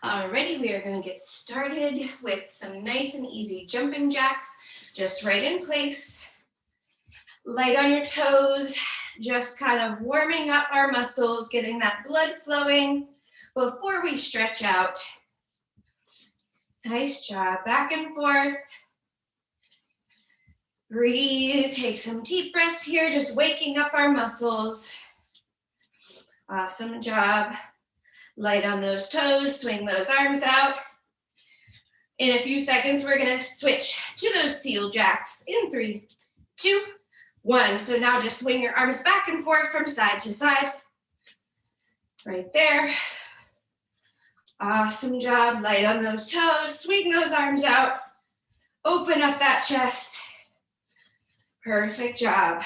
Alrighty, we are going to get started with some nice and easy jumping jacks, just right in place, light on your toes, just kind of warming up our muscles, getting that blood flowing before we stretch out. Nice job, back and forth. Breathe, take some deep breaths here, just waking up our muscles. Awesome job. Light on those toes, swing those arms out. In a few seconds, we're gonna switch to those seal jacks in 3, 2, 1. So now just swing your arms back and forth from side to side. Right there. Awesome job, light on those toes, swing those arms out. Open up that chest. Perfect job.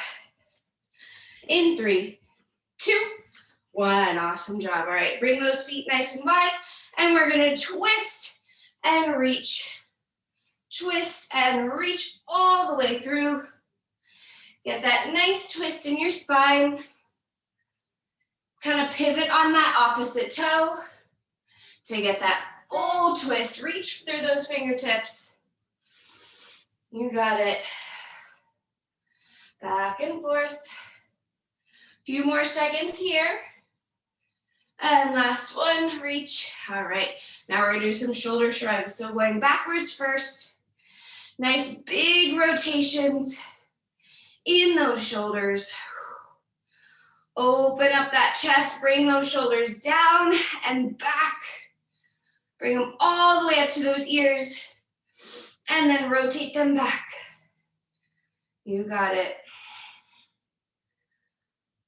In 3, 2, 1, awesome job. All right, bring those feet nice and wide, and we're gonna twist and reach all the way through. Get that nice twist in your spine. Kind of pivot on that opposite toe to get that full twist. Reach through those fingertips. You got it. Back and forth. Few more seconds here. And last one, reach. All right, now we're gonna do some shoulder shrugs. So going backwards first. Nice big rotations in those shoulders. Open up that chest, bring those shoulders down and back. Bring them all the way up to those ears. And then rotate them back. You got it.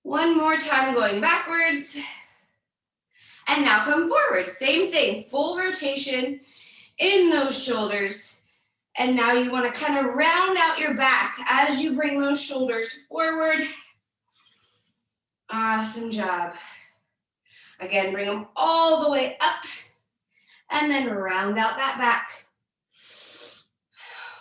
One more time going backwards. And now come forward, same thing, full rotation in those shoulders. And now you want to kind of round out your back as you bring those shoulders forward. Awesome job. Again, bring them all the way up and then round out that back.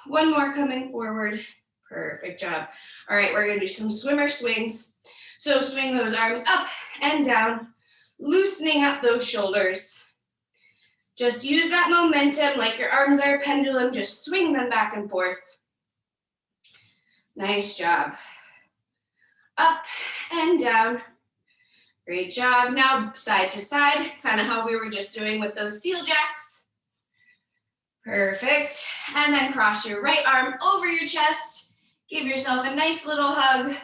One more coming forward. Perfect job. All right, we're going to do some swimmer swings. So swing those arms up and down. Loosening up those shoulders. Just use that momentum like your arms are a pendulum. Just swing them back and forth. Nice job. Up and down. Great job. Now side to side, kind of how we were just doing with those seal jacks. Perfect. And then cross your right arm over your chest. Give yourself a nice little hug.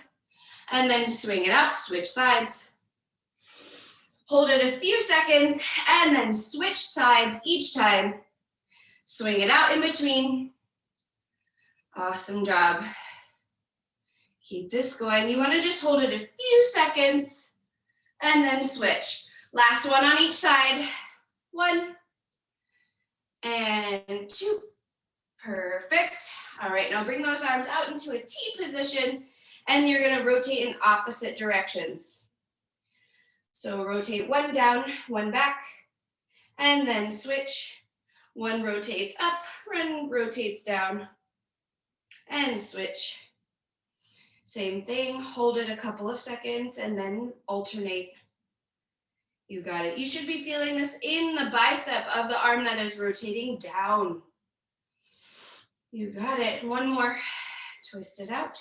And then swing it out, switch sides. Hold it a few seconds and then switch sides each time. Swing it out in between. Awesome job. Keep this going. You want to just hold it a few seconds and then switch. Last one on each side. 1 and 2. Perfect. All right, now bring those arms out into a T position and you're going to rotate in opposite directions. So rotate one down, one back, and then switch. One rotates up, one rotates down, and switch. Same thing, hold it a couple of seconds, and then alternate. You got it. You should be feeling this in the bicep of the arm that is rotating down. You got it. One more. Twist it out.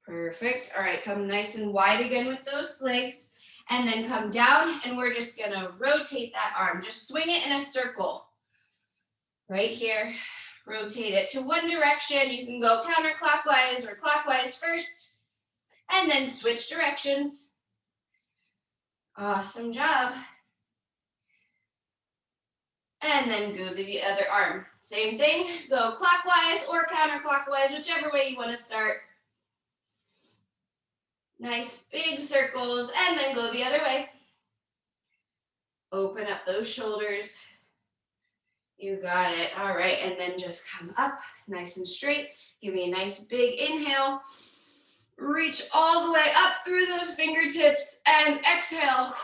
Perfect. All right, come nice and wide again with those legs. And then come down, and we're just going to rotate that arm. Just swing it in a circle. Right here. Rotate it to one direction. You can go counterclockwise or clockwise first. And then switch directions. Awesome job. And then go to the other arm. Same thing. Go clockwise or counterclockwise, whichever way you want to start. Nice big circles, and then go the other way. Open up those shoulders. You got it. All right, and then just come up nice and straight. Give me a nice big inhale. Reach all the way up through those fingertips and exhale.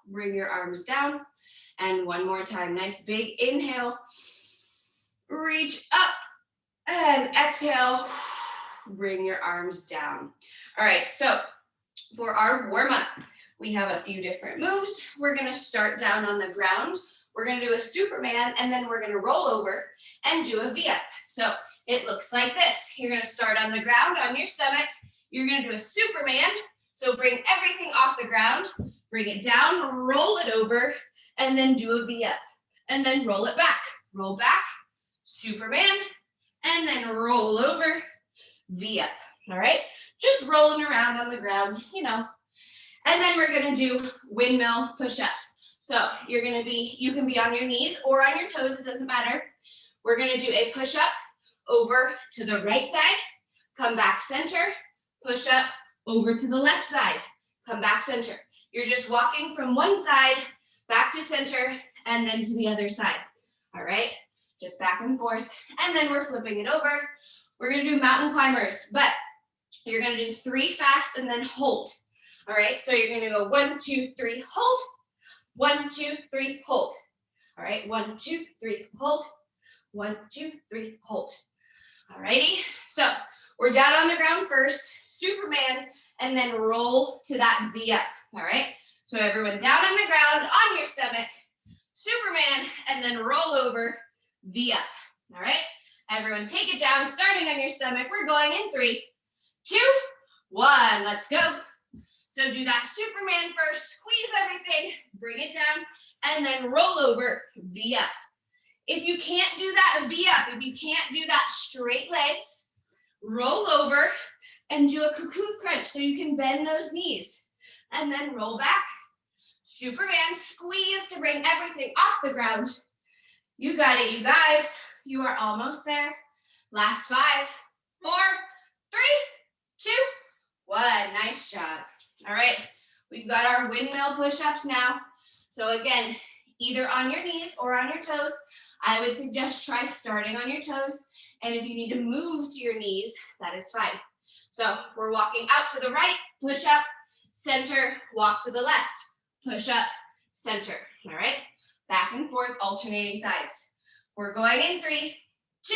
Bring your arms down. And one more time, nice big inhale. Reach up and exhale. Bring your arms down. All right, so for our warm-up, We have a few different moves. We're gonna start down on the ground. We're gonna do a Superman, and then we're gonna roll over and do a V-up. So it looks like this. You're gonna start on the ground on your stomach. You're gonna do a Superman. So bring everything off the ground, bring it down, roll it over, and then do a V-up. And then roll it back. Roll back, Superman, and then roll over, V-up. All right? Just rolling around on the ground, you know. And then we're gonna do windmill push-ups. So you can be on your knees or on your toes, it doesn't matter. We're gonna do a push-up over to the right side, come back center, push up over to the left side, come back center. You're just walking from one side back to center and then to the other side. All right, just back and forth. And then we're flipping it over. We're gonna do mountain climbers, but you're gonna do 3 fast and then hold. All right, so you're gonna go 1, 2, 3, hold. 1, 2, 3, hold. All right, 1, 2, 3, hold. 1, 2, 3, hold. All righty, so we're down on the ground first, Superman, and then roll to that V-up. All right, so everyone down on the ground, on your stomach, Superman, and then roll over, V-up. All right, everyone take it down, starting on your stomach. We're going in 3, 2, 1, let's go. So do that Superman first, squeeze everything, bring it down, and then roll over, V-up. If you can't do that V-up, if you can't do that straight legs, roll over and do a cocoon crunch so you can bend those knees. And then roll back. Superman, squeeze to bring everything off the ground. You got it, you guys. You are almost there. Last 5, 4, 3, 2, 1. Nice job. All right, we've got our windmill push-ups now. So again, either on your knees or on your toes. I would suggest try starting on your toes. And if you need to move to your knees, that is fine. So we're walking out to the right, push up, center, walk to the left, push up, center. All right, back and forth, alternating sides. We're going in 3, 2,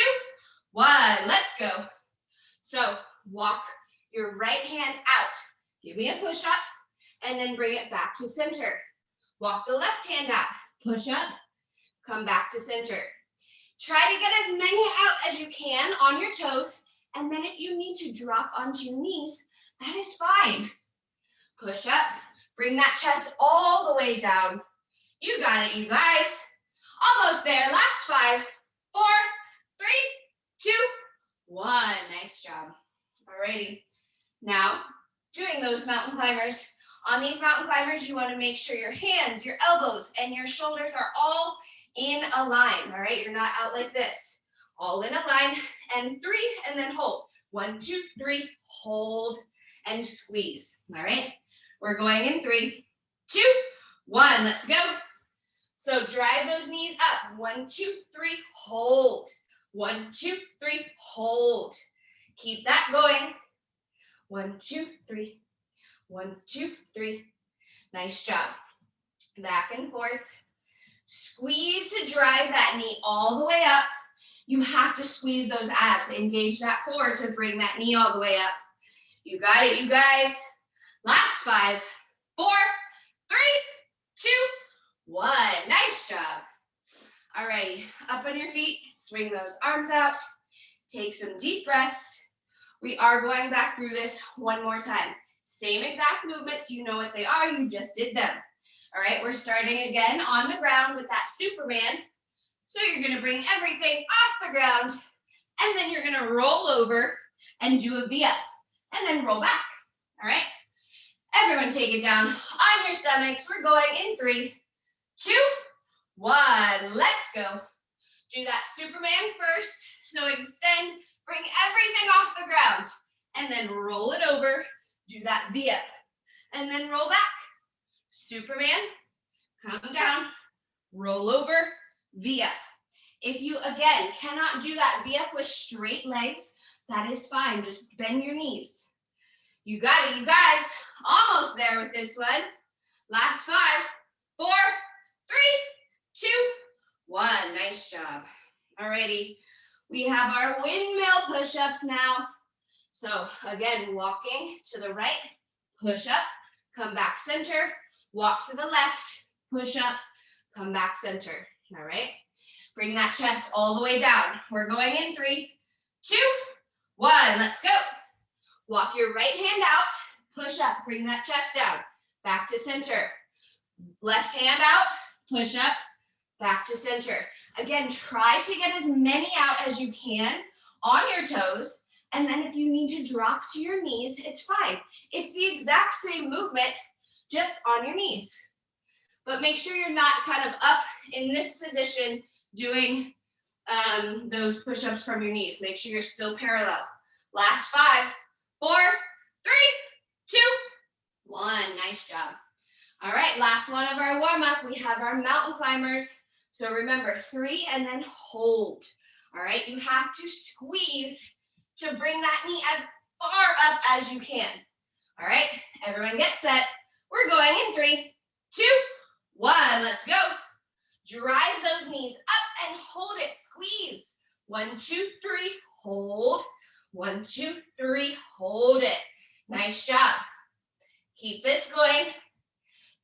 1, let's go. So walk your right hand out. Give me a push up and then bring it back to center. Walk the left hand out, push up, come back to center. Try to get as many out as you can on your toes, and then if you need to drop onto your knees, that is fine. Push up, bring that chest all the way down. You got it, you guys. Almost there, last 5, 4, 3, 2, 1. Nice job. Alrighty, now doing those mountain climbers. On these mountain climbers, you want to make sure your hands, your elbows, and your shoulders are all in a line, all right? You're not out like this. All in a line, and 3, and then hold. 1, 2, 3, hold, and squeeze, all right? We're going in 3, 2, 1, let's go. So drive those knees up. 1, 2, 3, hold. 1, 2, 3, hold. Keep that going. 1, 2, 3. 1, 2, 3. Nice job. Back and forth. Squeeze to drive that knee all the way up. You have to squeeze those abs. Engage that core to bring that knee all the way up. You got it, you guys. Last 5, 4, 3, 2, 1. Nice job. Alrighty, up on your feet. Swing those arms out. Take some deep breaths. We are going back through this one more time. Same exact movements, you know what they are, you just did them. All right, we're starting again on the ground with that Superman. So you're gonna bring everything off the ground, and then you're gonna roll over and do a V-up, and then roll back, all right? Everyone take it down on your stomachs. We're going in 3, 2, 1, let's go. Do that Superman first, so extend, bring everything off the ground, and then roll it over. Do that V-up, and then roll back. Superman, come down, roll over, V-up. If you, again, cannot do that V-up with straight legs, that is fine. Just bend your knees. You got it, you guys. Almost there with this one. Last 5, 4, 3, 2, 1. Nice job. Alrighty. We have our windmill push-ups now. So again, walking to the right, push up, come back center, walk to the left, push up, come back center, all right? Bring that chest all the way down. We're going in 3, 2, 1, let's go. Walk your right hand out, push up, bring that chest down, back to center. Left hand out, push up, back to center. Again, try to get as many out as you can on your toes, and then if you need to drop to your knees, it's fine. It's the exact same movement, just on your knees. But make sure you're not kind of up in this position doing those push-ups from your knees. Make sure you're still parallel. Last 5, 4, 3, 2, 1. Nice job. All right, last one of our warm-up. We have our mountain climbers. So remember, 3 and then hold. All right, you have to squeeze to bring that knee as far up as you can. All right, everyone get set. We're going in 3, 2, 1. Let's go. Drive those knees up and hold it. Squeeze. 1, 2, 3. Hold. 1, 2, 3. Hold it. Nice job. Keep this going.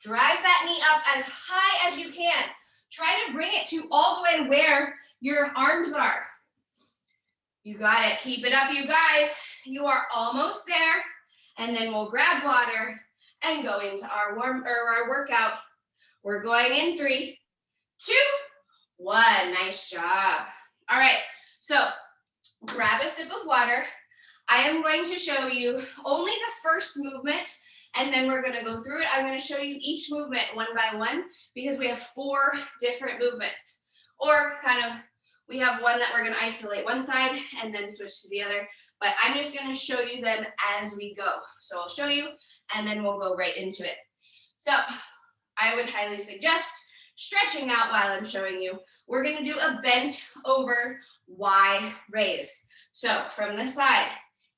Drive that knee up as high as you can. Try to bring it to all the way where your arms are. You got it. Keep it up, you guys. You are almost there. And then we'll grab water and go into our workout. We're going in 3, 2, 1. Nice job. All right. So grab a sip of water. I am going to show you only the first movement, and then we're going to go through it. I'm going to show you each movement one by one because we have 4 different movements. Or kind of, we have one that we're going to isolate one side and then switch to the other. But I'm just going to show you them as we go. So I'll show you, and then we'll go right into it. So I would highly suggest stretching out while I'm showing you. We're going to do a bent over Y raise. So from the side,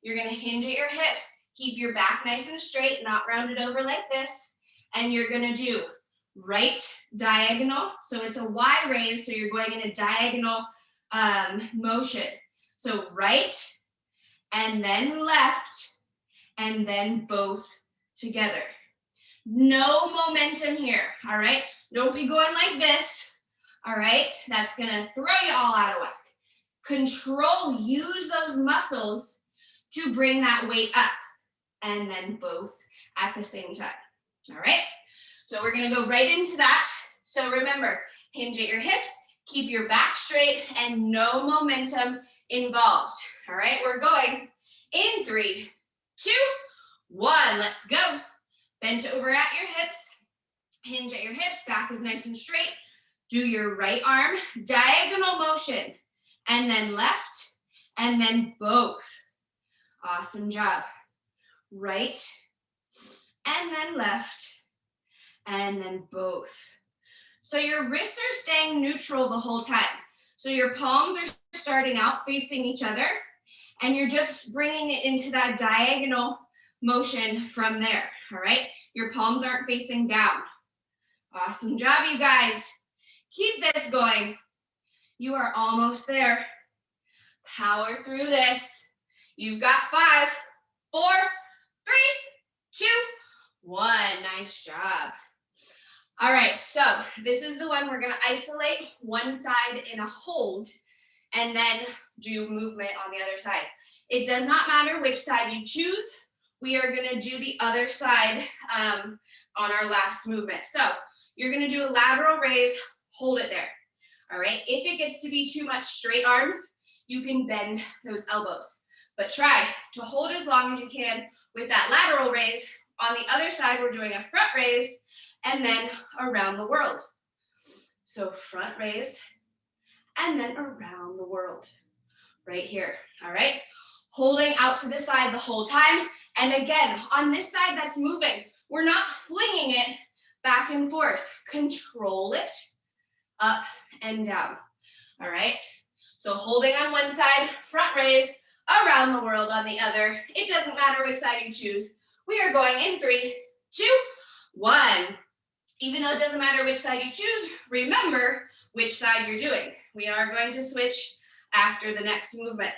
you're going to hinge at your hips. Keep your back nice and straight, not rounded over like this. And you're going to do right diagonal. So it's a Y raise, so you're going in a diagonal motion. So right, and then left, and then both together. No momentum here, all right? Don't be going like this, all right? That's gonna throw you all out of whack. Control, use those muscles to bring that weight up, and then both at the same time, all right? So we're gonna go right into that. So remember, hinge at your hips, keep your back straight, and no momentum involved, all right? We're going in 3, 2, 1, let's go. Bent over at your hips, hinge at your hips, back is nice and straight. Do your right arm, diagonal motion, and then left, and then both. Awesome job. Right, and then left, and then both. So your wrists are staying neutral the whole time. So your palms are starting out facing each other, and you're just bringing it into that diagonal motion from there, all right? Your palms aren't facing down. Awesome job, you guys. Keep this going. You are almost there. Power through this. You've got 5, 4, 3, 2, 1. Nice job. All right, so this is the one we're gonna isolate one side in a hold and then do movement on the other side. It does not matter which side you choose. We are gonna do the other side on our last movement. So you're gonna do a lateral raise, hold it there. All right, if it gets to be too much straight arms, you can bend those elbows. But try to hold as long as you can with that lateral raise. On the other side, we're doing a front raise and then around the world. So front raise and then around the world. Right here, all right? Holding out to the side the whole time. And again, on this side that's moving, we're not flinging it back and forth. Control it up and down, all right? So holding on one side, front raise, around the world on the other. It doesn't matter which side you choose. We are going in 3, 2, 1. Even though it doesn't matter which side you choose, remember which side you're doing. We are going to switch after the next movement.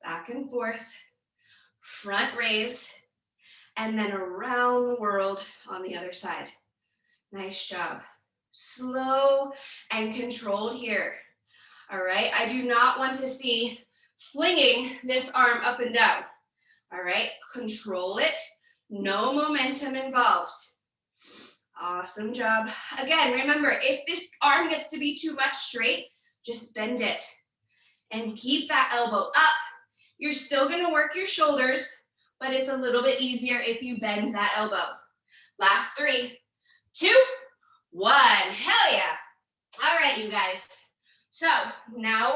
Back and forth, front raise, and then around the world on the other side. Nice job. Slow and controlled here. All right, I do not want to see flinging this arm up and down. All right, control it. No momentum involved. Awesome job. Again, remember, if this arm gets to be too much straight, just bend it and keep that elbow up. You're still gonna work your shoulders, but it's a little bit easier if you bend that elbow. Last 3, 2, 1. Hell yeah. All right, you guys. So now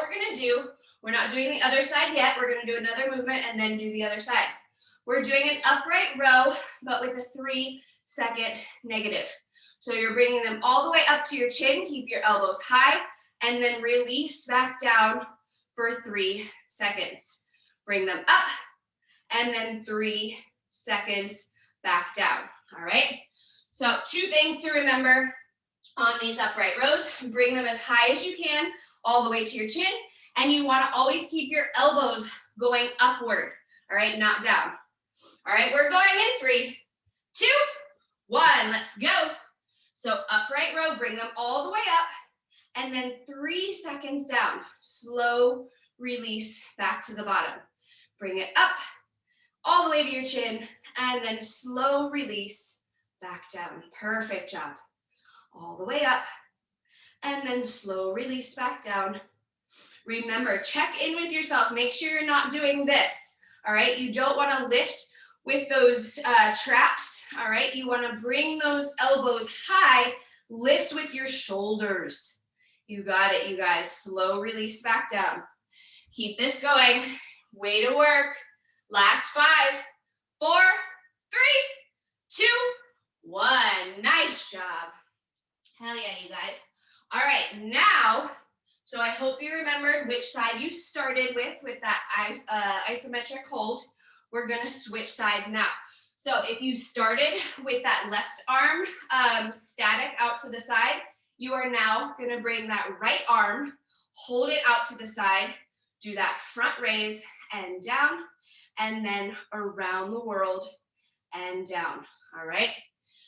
we're not doing the other side yet. We're gonna do another movement and then do the other side. We're doing an upright row, but with a 3-second negative. So you're bringing them all the way up to your chin, keep your elbows high, and then release back down for 3 seconds. Bring them up, and then 3 seconds back down, all right? So 2 things to remember on these upright rows. Bring them as high as you can, all the way to your chin, and you wanna always keep your elbows going upward, all right, not down. All right, we're going in 3, 2, 1, let's go. So upright row, bring them all the way up, and then 3 seconds down. Slow release back to the bottom. Bring it up, all the way to your chin, and then slow release back down. Perfect job. All the way up, and then slow release back down. Remember, check in with yourself. Make sure you're not doing this, all right? You don't want to lift with those traps, all right? You want to bring those elbows high, lift with your shoulders. You got it, you guys. Slow release back down. Keep this going. Way to work. Last 5, 4, 3, 2, 1. Nice job. Hell yeah, you guys. All right, now, so I hope you remembered which side you started with that isometric hold. We're gonna switch sides now. So if you started with that left arm static out to the side, you are now gonna bring that right arm, hold it out to the side, do that front raise and down, and then around the world and down, all right?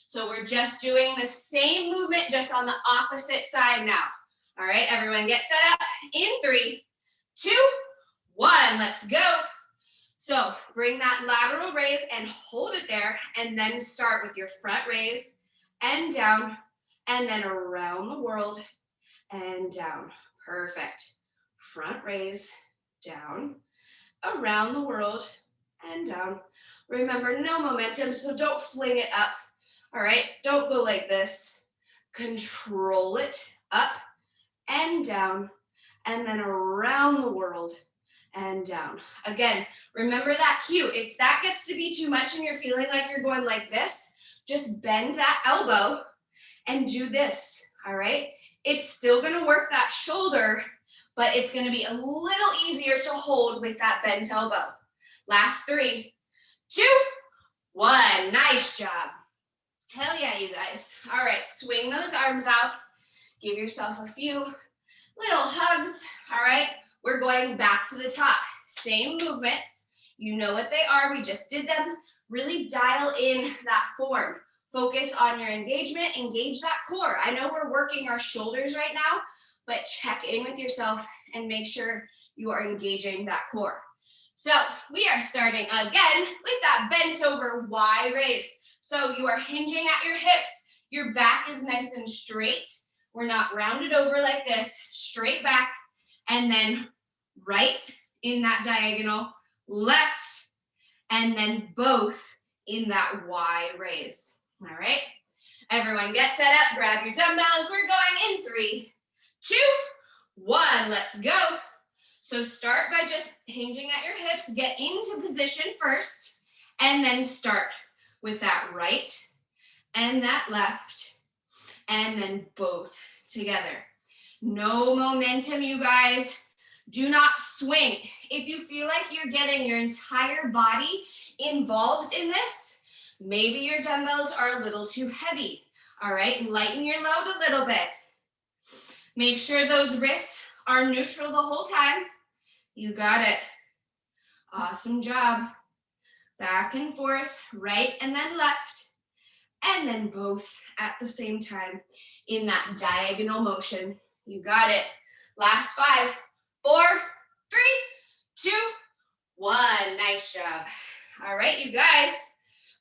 So we're just doing the same movement, just on the opposite side now. All right, everyone get set up in 3, 2, 1, let's go. So bring that lateral raise and hold it there, and then start with your front raise and down, and then around the world and down. Perfect. Front raise, down, around the world and down. Remember, no momentum, so don't fling it up. All right, don't go like this. Control it up and down, and then around the world and down. Again, remember that cue. If that gets to be too much and you're feeling like you're going like this, just bend that elbow and do this, all right? It's still gonna work that shoulder, but it's gonna be a little easier to hold with that bent elbow. Last 3, 2, 1, nice job. Hell yeah, you guys. All right, swing those arms out. Give yourself a few little hugs, all right? We're going back to the top. Same movements. You know what they are. We just did them. Really dial in that form. Focus on your engagement. Engage that core. I know we're working our shoulders right now, but check in with yourself and make sure you are engaging that core. So we are starting again with that bent over Y raise. So you are hinging at your hips. Your back is nice and straight. We're not rounded over like this. Straight back, and then right in that diagonal, left, and then both in that Y raise. All right, everyone get set up, grab your dumbbells. We're going in 3, 2, 1, let's go. So start by just hinging at your hips, get into position first, and then start with that right and that left, and then both together. No momentum, you guys. Do not swing. If you feel like you're getting your entire body involved in this, maybe your dumbbells are a little too heavy. All right, lighten your load a little bit. Make sure those wrists are neutral the whole time. You got it. Awesome job. back and forth, right and then left, and then both at the same time in that diagonal motion. You got it. Last 5, 4, 3, 2, 1. Nice job. All right, you guys,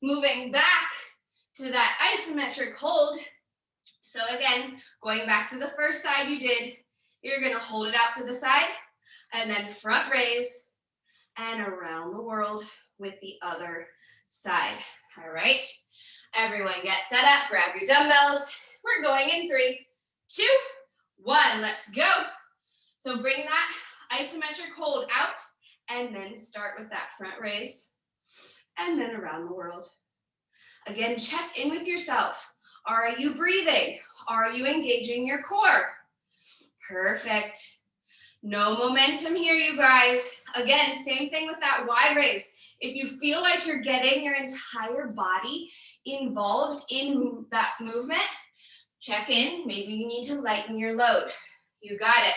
moving back to that isometric hold. So again, going back to the first side you did, you're gonna hold it out to the side and then front raise and around the world with the other side. All right, everyone get set up, grab your dumbbells. We're going in 3, 2, 1, let's go. So bring that isometric hold out and then start with that front raise and then around the world. Again, check in with yourself. Are you breathing? Are you engaging your core? Perfect. No momentum here, you guys. Again, same thing with that Y raise. If you feel like you're getting your entire body involved in that movement, check in. Maybe you need to lighten your load. You got it.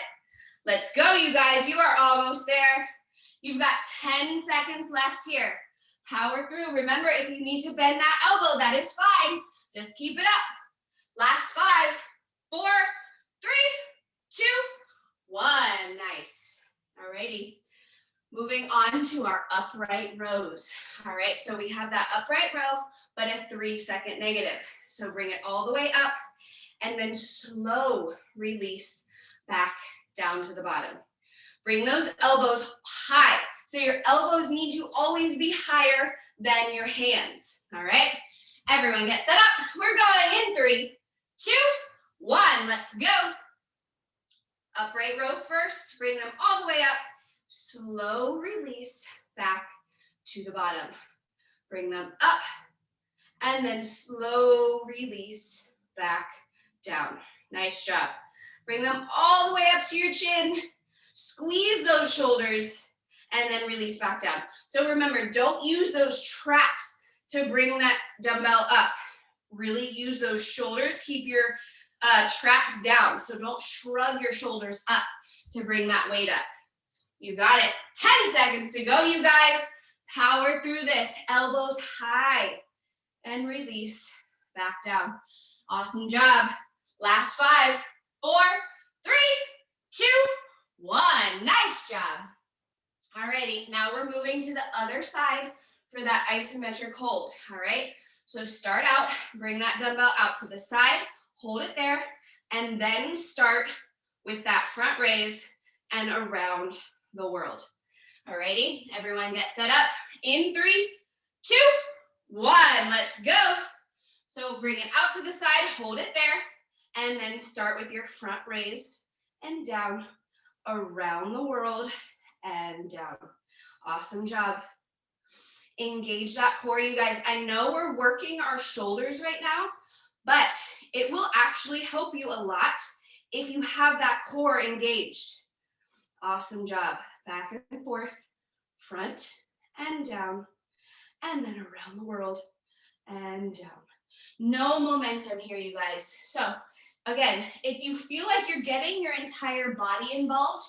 Let's go, you guys. You are almost there. You've got 10 seconds left here. Power through. Remember, if you need to bend that elbow, that is fine. Just keep it up. Last 5, 4, 3, 2, 1. Nice. Alrighty. Moving on to our upright rows. All right, so we have that upright row, but a 3-second negative. So bring it all the way up and then slow release back down to the bottom. Bring those elbows high. So your elbows need to always be higher than your hands. All right, everyone get set up. We're going in 3, 2, 1. Let's go. Upright row first. Bring them all the way up. Slow release back to the bottom. Bring them up and then slow release back down. Nice job. Bring them all the way up to your chin. Squeeze those shoulders and then release back down. So remember, don't use those traps to bring that dumbbell up. Really use those shoulders. Keep your traps down. So don't shrug your shoulders up to bring that weight up. You got it. 10 seconds to go, you guys. Power through this. Elbows high and release back down. Awesome job. Last 5, 4, 3, 2, 1. Nice job. Alrighty, now we're moving to the other side for that isometric hold. All right, so start out, bring that dumbbell out to the side, hold it there, and then start with that front raise and around the world. Alrighty, everyone get set up. In 3, 2, 1, let's go. So bring it out to the side, hold it there, and then start with your front raise and down, around the world and down. Awesome job. Engage that core, you guys. I know we're working our shoulders right now, but it will actually help you a lot if you have that core engaged. Awesome job. Back and forth, front and down, and then around the world and down. No momentum here, you guys. So again, if you feel like you're getting your entire body involved,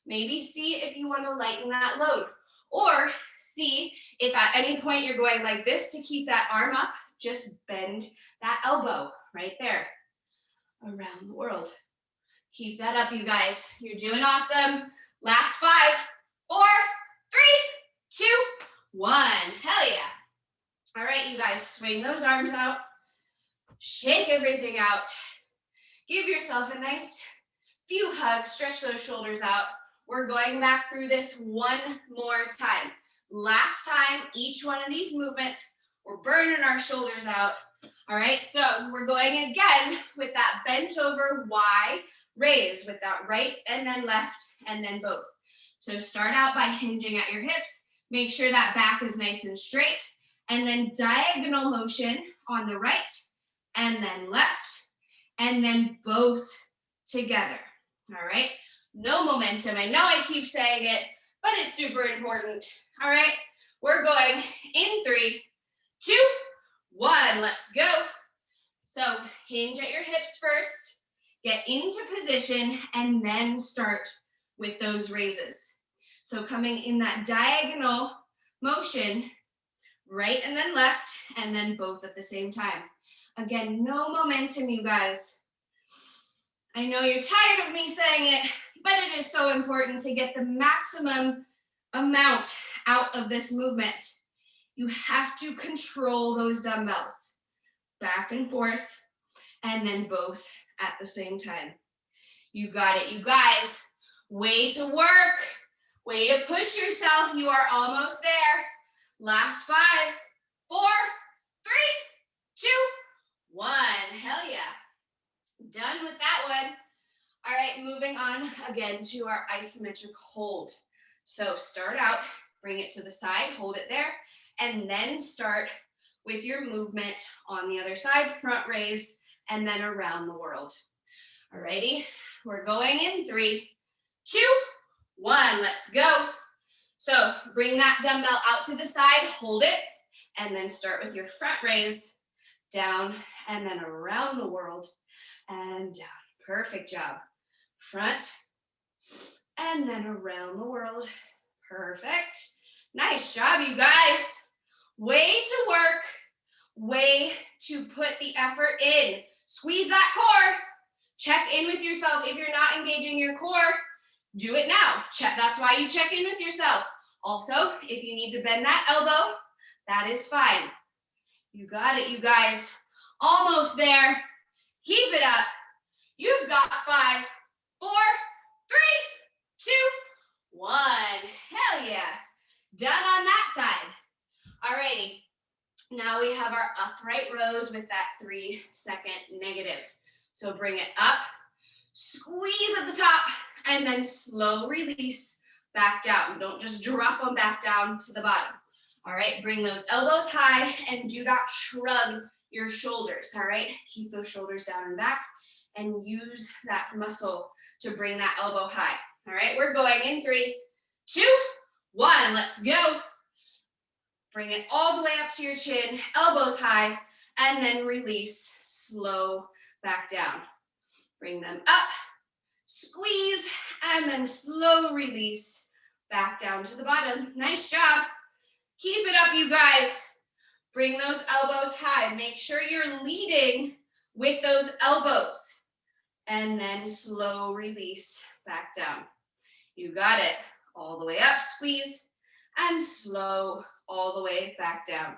maybe see if you want to lighten that load, or see if at any point you're going like this to keep that arm up, just bend that elbow right there around the world. Keep that up, you guys. You're doing awesome. Last 5, 4, 3, 2, 1. Hell yeah. All right, you guys, swing those arms out. Shake everything out. Give yourself a nice few hugs. Stretch those shoulders out. We're going back through this one more time. Last time, each one of these movements, we're burning our shoulders out. All right, so we're going again with that bent over Y raise with that right and then left and then both. So start out by hinging at your hips. Make sure that back is nice and straight. And then diagonal motion on the right and then left and then both together. All right, no momentum. I know I keep saying it, but it's super important. All right, we're going in 3, 2, 1. Let's go. So hinge at your hips first, get into position, and then start with those raises. So coming in that diagonal motion, right and then left, and then both at the same time. Again, no momentum, you guys. I know you're tired of me saying it, but it is so important to get the maximum amount out of this movement. You have to control those dumbbells back and forth, and then both at the same time. You got it, you guys. Way to work. Way to push yourself. You are almost there. Last 5, 4, 3, 2, 1. Hell yeah. Done with that one. All right, moving on again to our isometric hold. So start out, bring it to the side, hold it there, and then start with your movement on the other side, front raise, and then around the world. All righty, we're going in 3, 2, 1, let's go. So bring that dumbbell out to the side, hold it, and then start with your front raise, down, and then around the world, and down. Perfect job. Front, and then around the world. Perfect. Nice job, you guys. Way to work, way to put the effort in. Squeeze that core. Check in with yourself. If you're not engaging your core, do it now. Check. That's why you check in with yourself. Also, if you need to bend that elbow, that is fine. You got it, you guys. Almost there. Keep it up. You've got 5, 4, 3, 2, 1. Hell yeah. Done on that side. Alrighty. Now we have our upright rows with that 3-second negative. So bring it up, squeeze at the top, and then slow release back down. Don't just drop them back down to the bottom. All right, bring those elbows high and do not shrug your shoulders. All right, keep those shoulders down and back and use that muscle to bring that elbow high. All right, we're going in 3, 2, 1. Let's go. Bring it all the way up to your chin, elbows high, and then release, slow back down. Bring them up, squeeze, and then slow release back down to the bottom. Nice job. Keep it up, you guys. Bring those elbows high. Make sure you're leading with those elbows. And then slow release back down. You got it. All the way up, squeeze, and slow all the way back down.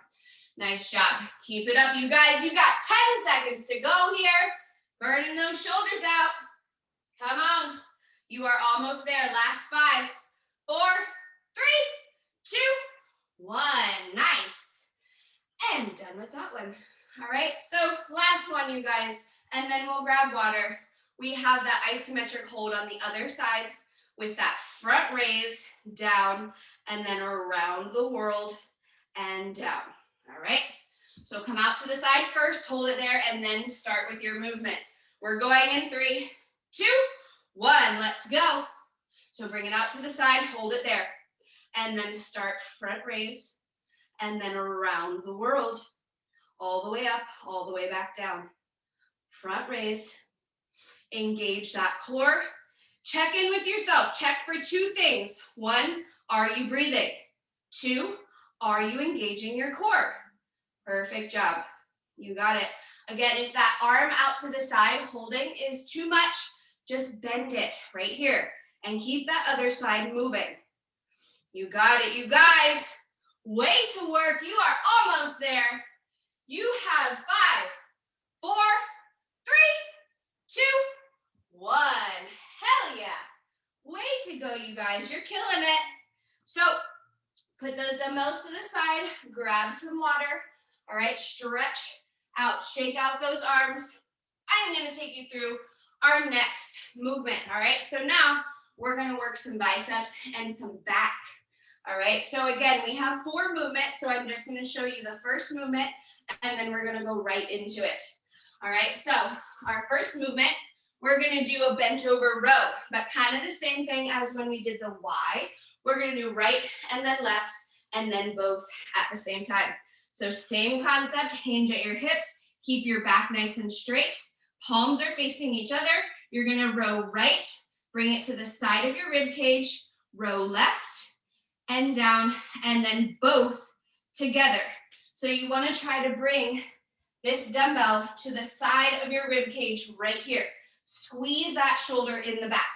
Nice job. Keep it up, you guys. You got 10 seconds to go here. Burning those shoulders out. Come on. You are almost there. Last 5, 4, 3, 2, 1. Nice. And done with that one. All right, so last one, you guys, and then we'll grab water. We have that isometric hold on the other side with that front raise down and then around the world and down. All right, so come out to the side first, hold it there, and then start with your movement. We're going in 3, 2, 1. Let's go. So bring it out to the side, hold it there, and then start front raise and then around the world, all the way up, all the way back down. Front raise, engage that core. Check in with yourself. Check for 2 things. 1, are you breathing? 2, are you engaging your core? Perfect job. You got it. Again, if that arm out to the side holding is too much, just bend it right here and keep that other side moving. You got it, you guys. Way to work. You are almost there. You have 5, 4, 3, 2, 1. Hell yeah. Way to go, you guys. You're killing it. So put those dumbbells to the side, grab some water. All right, stretch out, shake out those arms. I'm going to take you through our next movement. All right, so now we're going to work some biceps and some back. All right, so again, we have 4 movements, so I'm just going to show you the first movement, and then we're going to go right into it. All right, so our first movement, we're going to do a bent over row, but kind of the same thing as when we did the Y. We're going to do right and then left, and then both at the same time. So same concept, hinge at your hips, keep your back nice and straight. Palms are facing each other. You're going to row right, bring it to the side of your rib cage, row left, and down, and then both together. So you want to try to bring this dumbbell to the side of your rib cage right here. Squeeze that shoulder in the back.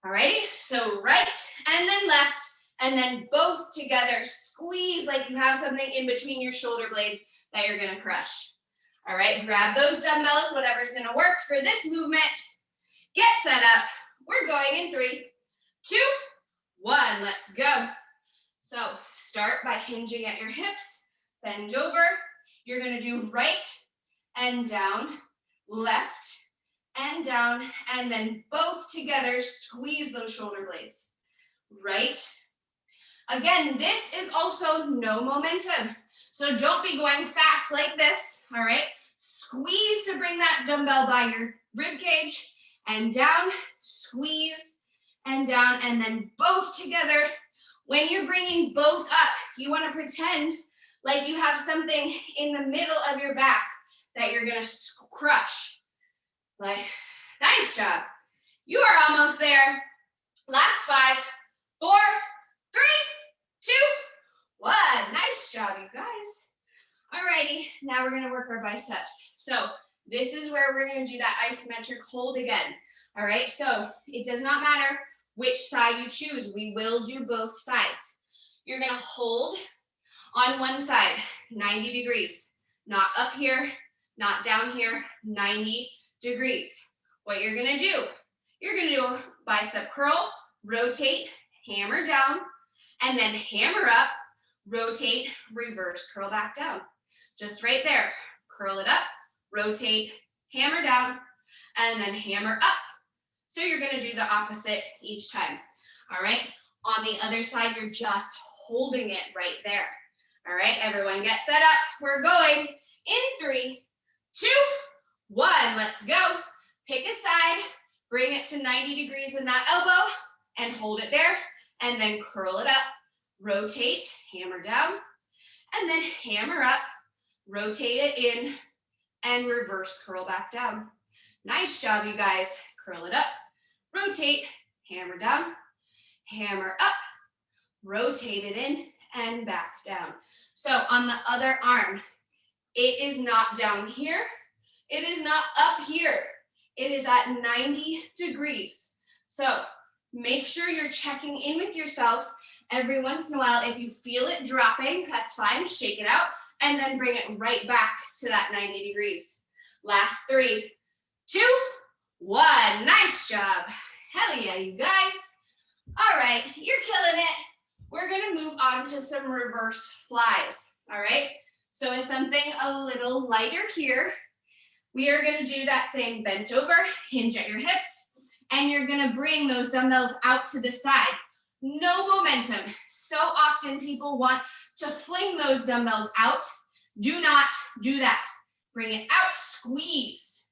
Alrighty, so right and then left, and then both together. Squeeze like you have something in between your shoulder blades that you're gonna crush. All right, grab those dumbbells, whatever's gonna work for this movement. Get set up. We're going in 3, 2, 1, let's go. So start by hinging at your hips, bend over. You're gonna do right and down, left and down, and then both together, squeeze those shoulder blades. Right. Again, this is also no momentum. So don't be going fast like this, all right? Squeeze to bring that dumbbell by your rib cage and down, squeeze and down, and then both together. When you're bringing both up, you want to pretend like you have something in the middle of your back that you're going to crush. Like, nice job. You are almost there. Last 5, 4, 3, 2, 1. Nice job, you guys. Alrighty, now we're gonna work our biceps. So this is where we're gonna do that isometric hold again. All right, so it does not matter which side you choose. We will do both sides. You're gonna hold on one side, 90 degrees. Not up here, not down here, 90 degrees. What you're gonna do, you're gonna do a bicep curl, rotate, hammer down, and then hammer up, rotate, reverse curl back down. Just right there. Curl it up, rotate, hammer down, and then hammer up. So you're gonna do the opposite each time. All right, on the other side, you're just holding it right there. All right, everyone get set up. We're going in 3, 2, 1. Let's go. Pick a side, bring it to 90 degrees in that elbow, and hold it there, and then curl it up, rotate, hammer down, and then hammer up, rotate it in, and reverse curl back down. Nice job, you guys. Curl it up, rotate, hammer down, hammer up, rotate it in, and back down. So on the other arm, it is not down here. It is not up here. It is at 90 degrees. So make sure you're checking in with yourself every once in a while. If you feel it dropping, that's fine. Shake it out and then bring it right back to that 90 degrees. Last 3, 2, 1. Nice job. Hell yeah, you guys. All right, you're killing it. We're gonna move on to some reverse flies. All right, so it's something a little lighter here. We are gonna do that same bent over, hinge at your hips, and you're gonna bring those dumbbells out to the side. No momentum. So often people want to fling those dumbbells out. Do not do that. Bring it out, squeeze.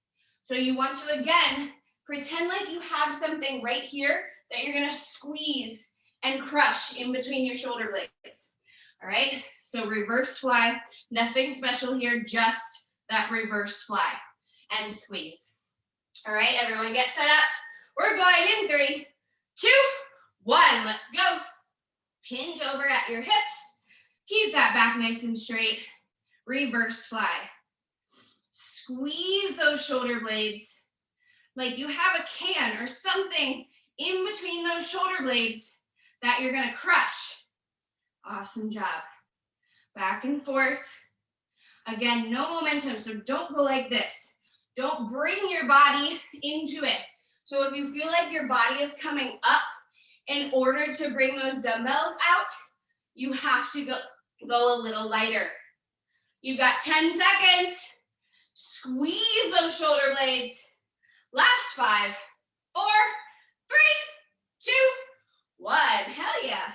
So you want to, again, pretend like you have something right here that you're gonna squeeze and crush in between your shoulder blades. All right, so reverse fly, nothing special here, just that reverse fly and squeeze. All right, everyone get set up. We're going in 3, 2, 1, let's go. Hinge over at your hips. Keep that back nice and straight. Reverse fly. Squeeze those shoulder blades like you have a can or something in between those shoulder blades that you're gonna crush. Awesome job. Back and forth. Again, no momentum, so don't go like this. Don't bring your body into it. So if you feel like your body is coming up in order to bring those dumbbells out, you have to go a little lighter. You've got 10 seconds. Squeeze those shoulder blades. Last 5, 4, 3, 2, 1. Hell yeah.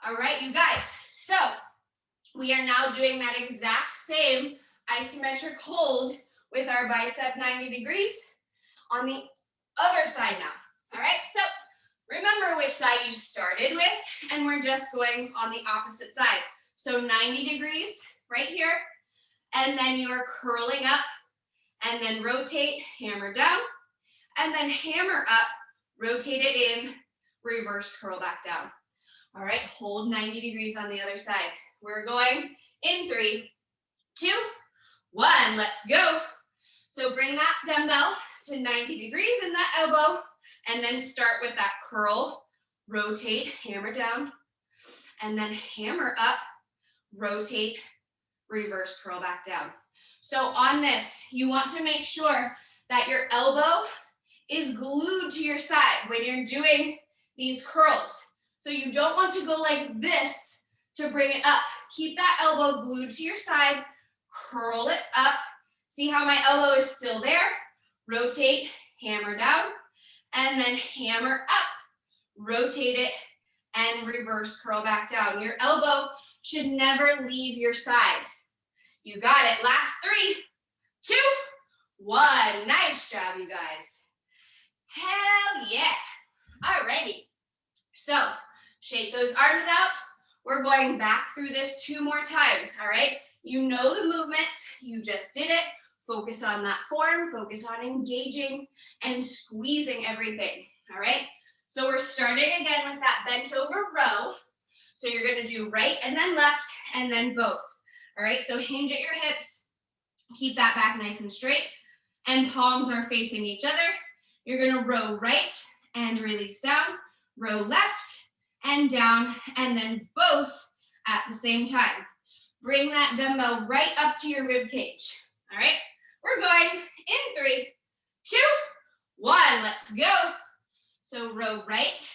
All right, you guys. So we are now doing that exact same isometric hold with our bicep 90 degrees on the other side now. All right, so remember which side you started with, and we're just going on the opposite side. So 90 degrees right here, and then you're curling up, and then rotate, hammer down, and then hammer up, rotate it in, reverse curl back down. All right, hold 90 degrees on the other side. We're going in 3, 2, 1. Let's go. So bring that dumbbell to 90 degrees in that elbow, and then start with that curl, rotate, hammer down, and then hammer up, rotate, reverse curl back down. So on this, you want to make sure that your elbow is glued to your side when you're doing these curls. So you don't want to go like this to bring it up. Keep that elbow glued to your side, curl it up. See how my elbow is still there? Rotate, hammer down, and then hammer up, rotate it, and reverse curl back down. Your elbow should never leave your side. You got it. Last 3, 2, 1. Nice job, you guys. Hell yeah. Alrighty. So shake those arms out. We're going back through this 2 more times, all right? You know the movements. You just did it. Focus on that form. Focus on engaging and squeezing everything, all right? So we're starting again with that bent over row. So you're going to do right and then left and then both. All right, so hinge at your hips. Keep that back nice and straight. And palms are facing each other. You're going to row right and release down. Row left and down. And then both at the same time. Bring that dumbbell right up to your rib cage. All right, we're going in 3, 2, 1. Let's go. So row right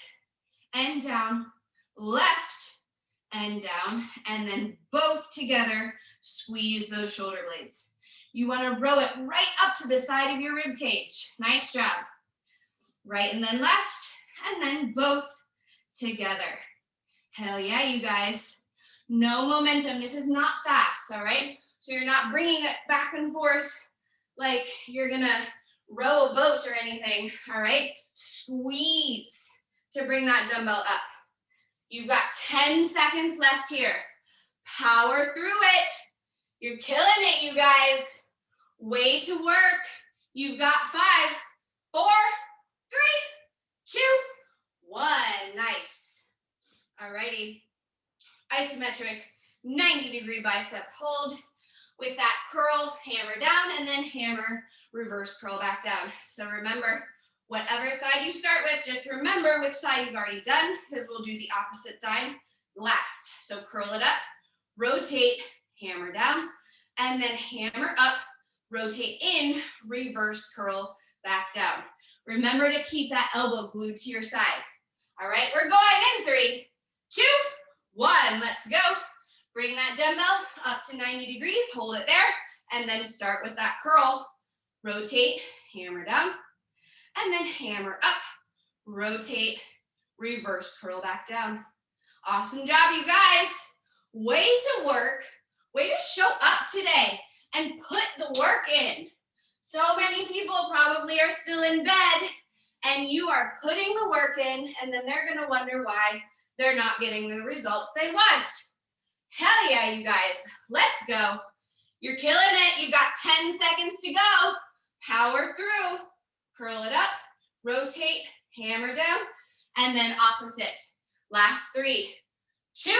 and down, left and down, and then both together, squeeze those shoulder blades. You want to row it right up to the side of your rib cage. Nice job. Right and then left, and then both together. Hell yeah, you guys. No momentum. This is not fast, all right? So you're not bringing it back and forth like you're going to row a boat or anything, all right? Squeeze to bring that dumbbell up. You've got 10 seconds left here. Power through it. You're killing it, you guys. Way to work. You've got 5, 4, 3, 2, 1. Nice. Alrighty. Isometric 90-degree bicep hold. With that curl, hammer down, and then hammer, reverse curl back down. So remember, whatever side you start with, just remember which side you've already done, because we'll do the opposite side last. So curl it up, rotate, hammer down, and then hammer up, rotate in, reverse curl back down. Remember to keep that elbow glued to your side. All right, we're going in 3, 2, 1. Let's go. Bring that dumbbell up to 90 degrees, hold it there, and then start with that curl. Rotate, hammer down, and then hammer up, rotate, reverse curl back down. Awesome job, you guys. Way to work, way to show up today and put the work in. So many people probably are still in bed and you are putting the work in, and then they're gonna wonder why they're not getting the results they want. Hell yeah, you guys, let's go. You're killing it, you've got 10 seconds to go. Power through, curl it up, rotate, hammer down, and then opposite. Last 3, 2,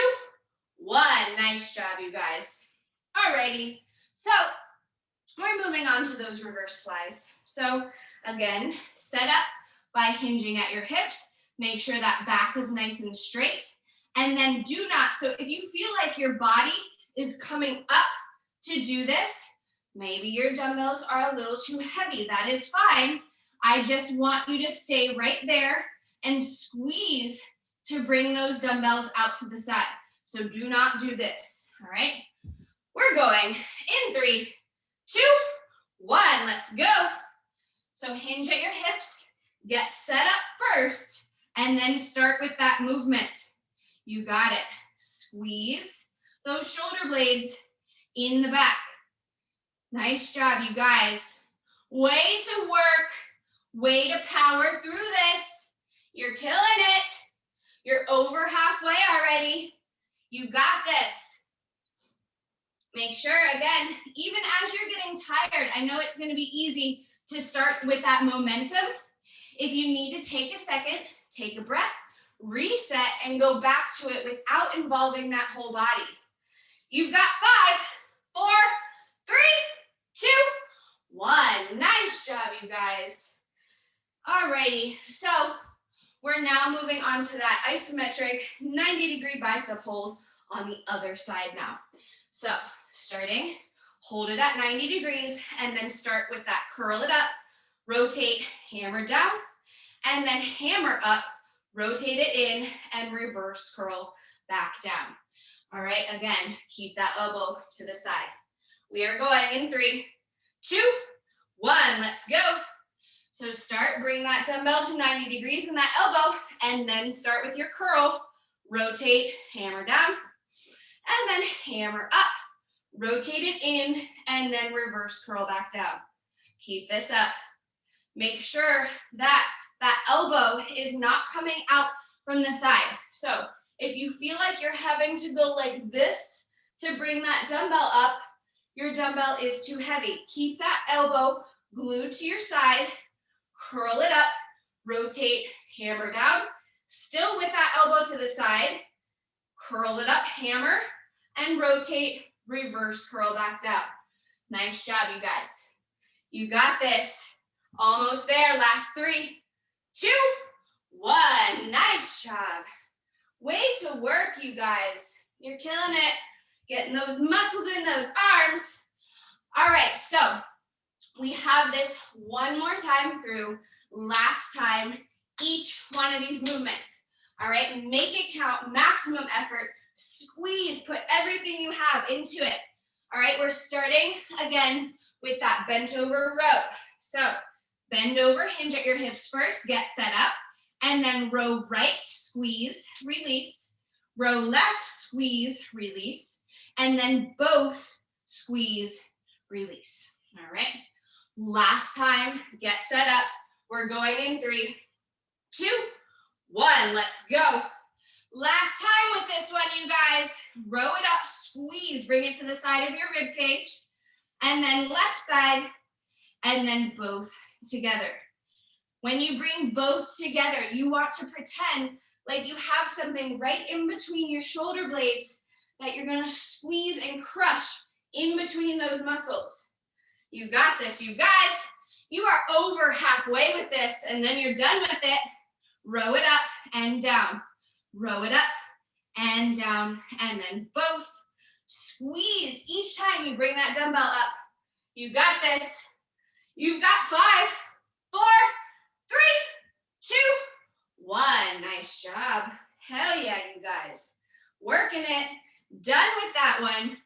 1. Nice job, you guys. Alrighty, so we're moving on to those reverse flies. So again, set up by hinging at your hips. Make sure that back is nice and straight. And then do not, so if you feel like your body is coming up to do this, maybe your dumbbells are a little too heavy. That is fine. I just want you to stay right there and squeeze to bring those dumbbells out to the side. So do not do this, all right? We're going in 3, 2, 1. Let's go. So hinge at your hips, get set up first, and then start with that movement. You got it. Squeeze those shoulder blades in the back. Nice job, you guys. Way to work, way to power through this. You're killing it. You're over halfway already. You got this. Make sure, again, even as you're getting tired, I know it's going to be easy to start with that momentum. If you need to take a second, take a breath, reset, and go back to it without involving that whole body. You've got 5, 4, 3, 2, 1. Nice job, you guys. Alrighty, so we're now moving on to that isometric 90-degree bicep hold on the other side now. So starting, hold it at 90 degrees, and then start with that curl it up, rotate, hammer down, and then hammer up, rotate it in, and reverse curl back down. All right, again, keep that elbow to the side. We are going in 3, 2, 1, let's go. So start, bring that dumbbell to 90 degrees in that elbow, and then start with your curl, rotate, hammer down, and then hammer up, rotate it in, and then reverse curl back down. Keep this up. Make sure that that elbow is not coming out from the side. So if you feel like you're having to go like this to bring that dumbbell up, your dumbbell is too heavy. Keep that elbow glued to your side, curl it up, rotate, hammer down, still with that elbow to the side, curl it up, hammer, and rotate, reverse curl back down. Nice job, you guys. You got this. Almost there. Last 3, 2, 1. Nice job. Way to work, you guys. You're killing it. Getting those muscles in those arms. All right, so we have this one more time through. Last time, each one of these movements. All right, make it count, maximum effort. Squeeze, put everything you have into it. All right, we're starting again with that bent over row. So bend over, hinge at your hips first, get set up, and then row right, squeeze, release, row left, squeeze, release, and then both squeeze, release. All right, last time, get set up. We're going in 3, 2, 1, let's go. Last time with this one, you guys, row it up, squeeze, bring it to the side of your rib cage, and then left side, and then both together. When you bring both together, you want to pretend like you have something right in between your shoulder blades that you're gonna squeeze and crush in between those muscles. You got this, you guys. You are over halfway with this, and then you're done with it. Row it up and down. Row it up and down, and then both. Squeeze each time you bring that dumbbell up. You got this. You've got 5, 4, 3, 2, 1. Nice job. Hell yeah, you guys. Working it. Done with that one.